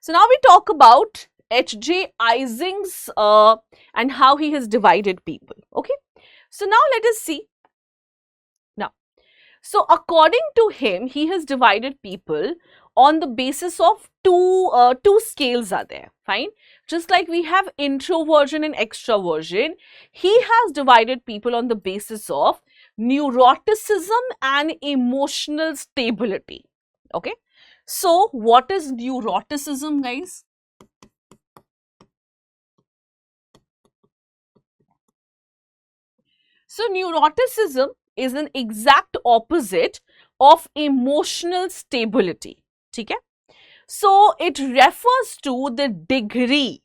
So now we talk about H.J. Ising's and how he has divided people. Okay. So now let us see. Now, so according to him, he has divided people on the basis of two scales are there. Fine. Just like we have introversion and extroversion, he has divided people on the basis of neuroticism and emotional stability. Okay. So what is neuroticism, guys? So neuroticism is an exact opposite of emotional stability. Okay? So it refers to the degree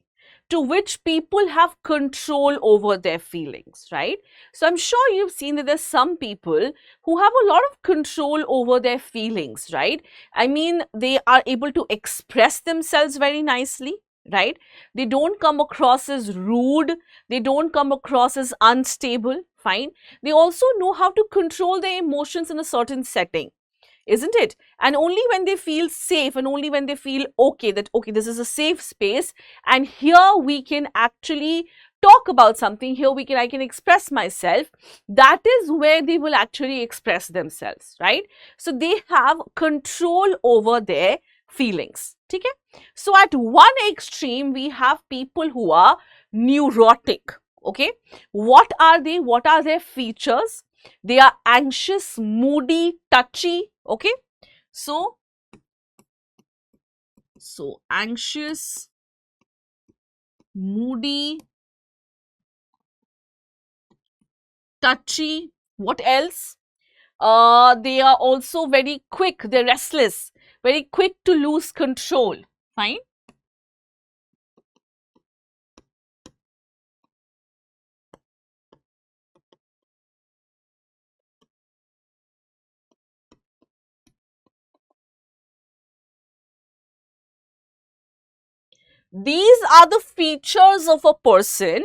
to which people have control over their feelings, right? So I'm sure you've seen that there's some people who have a lot of control over their feelings, right? I mean, they are able to express themselves very nicely, right? They don't come across as rude, they don't come across as unstable, fine. They also know how to control their emotions in a certain setting, isn't it? And only when they feel safe and only when they feel okay, that okay, this is a safe space and here we can actually talk about something, here I can express myself, that is where they will actually express themselves, right? So they have control over their feelings. Okay? So at one extreme we have people who are neurotic. Okay, what are they? What are their features? They are anxious, moody, touchy. Okay, so anxious, moody, touchy. What else? They are also very quick. They're restless, very quick to lose control. Fine. These are the features of a person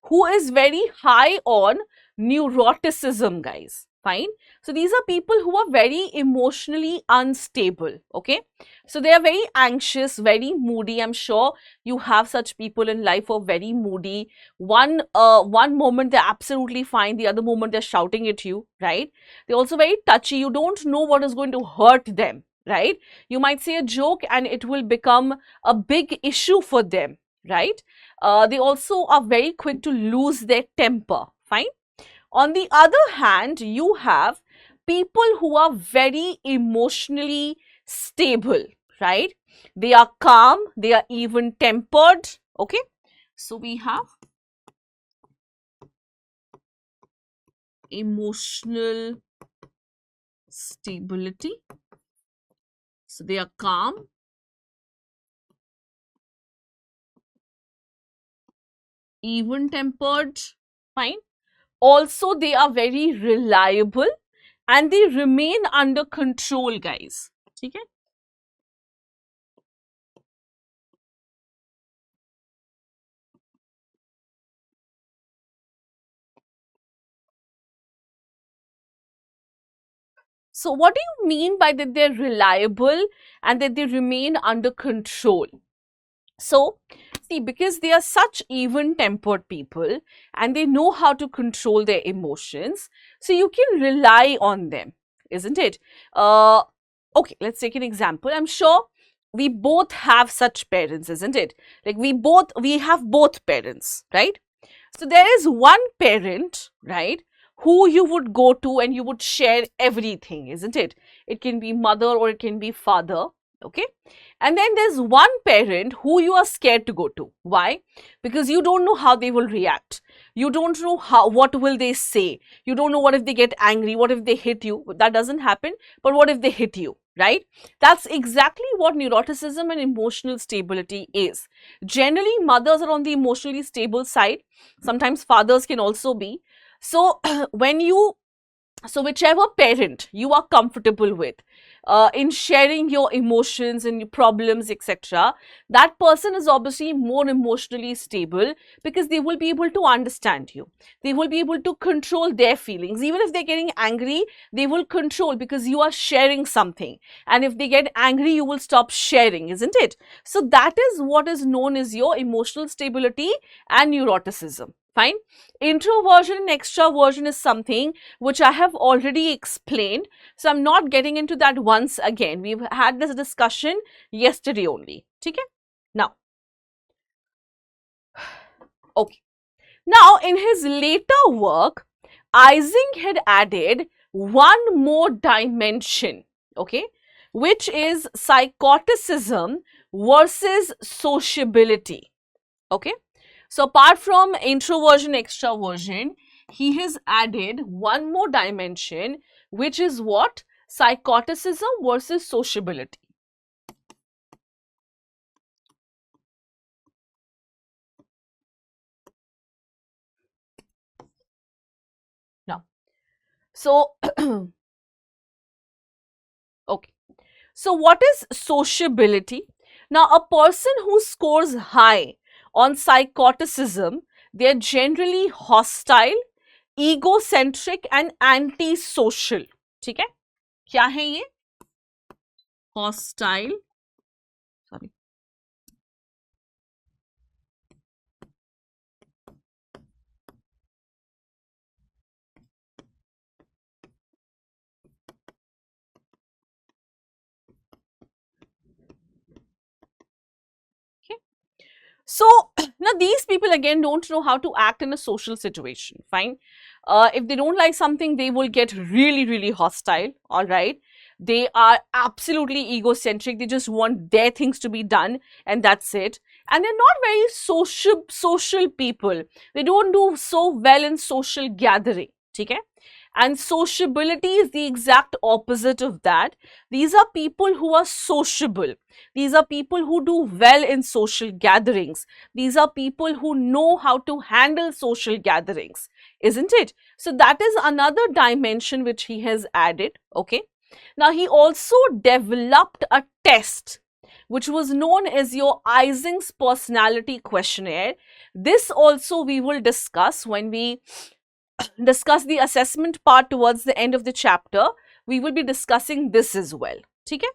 who is very high on neuroticism, guys. Fine. So these are people who are very emotionally unstable. Okay. So they are very anxious, very moody. I'm sure you have such people in life who are very moody. One moment they're absolutely fine, the other moment they're shouting at you, right? They're also very touchy. You don't know what is going to hurt them, right? You might say a joke and it will become a big issue for them, right? They also are very quick to lose their temper, fine. On the other hand, you have people who are very emotionally stable, right? They are calm, they are even tempered, okay? So we have emotional stability. So they are calm, even tempered, fine. Also, they are very reliable and they remain under control, guys. Okay? So, what do you mean by that they're reliable and that they remain under control? So, see, because they are such even tempered people and they know how to control their emotions, so you can rely on them, isn't it? Okay, let's take an example. I'm sure we both have such parents, isn't it? Like we have both parents, right? So there is one parent, right, who you would go to and you would share everything, isn't it? It can be mother or it can be father, okay? And then there's one parent who you are scared to go to. Why? Because you don't know how they will react. You don't know what will they say. You don't know what if they get angry, what if they hit you. That doesn't happen, but what if they hit you, right? That's exactly what neuroticism and emotional stability is. Generally, mothers are on the emotionally stable side. Sometimes fathers can also be. So when you so whichever parent you are comfortable with, in sharing your emotions and your problems, etc., that person is obviously more emotionally stable because they will be able to understand you. They will be able to control their feelings. Even if they're getting angry, they will control because you are sharing something. And if they get angry, you will stop sharing, isn't it? So that is what is known as your emotional stability and neuroticism. Fine. Introversion and extroversion is something which I have already explained. So I'm not getting into that once again. We've had this discussion yesterday only. Okay? Now, okay. Now, in his later work, Ising had added one more dimension, okay, which is psychoticism versus sociability, okay. So, apart from introversion, extroversion, he has added one more dimension, which is what? Psychoticism versus sociability. Now, so, okay. So, what is sociability? Now, a person who scores high on psychoticism, they are generally hostile, egocentric and antisocial. ठीक है? क्या है ये? Hostile. Sorry. Okay. So now these people again don't know how to act in a social situation. Fine. If they don't like something, they will get really, really hostile. All right. They are absolutely egocentric. They just want their things to be done, and that's it. And they're not very social people. They don't do so well in social gathering. Okay. And sociability is the exact opposite of that. These are people who are sociable. These are people who do well in social gatherings. These are people who know how to handle social gatherings, isn't it? So that is another dimension which he has added, okay? Now he also developed a test which was known as your Ising's personality questionnaire. This also we will discuss when we discuss the assessment part towards the end of the chapter. We will be discussing this as well. Okay?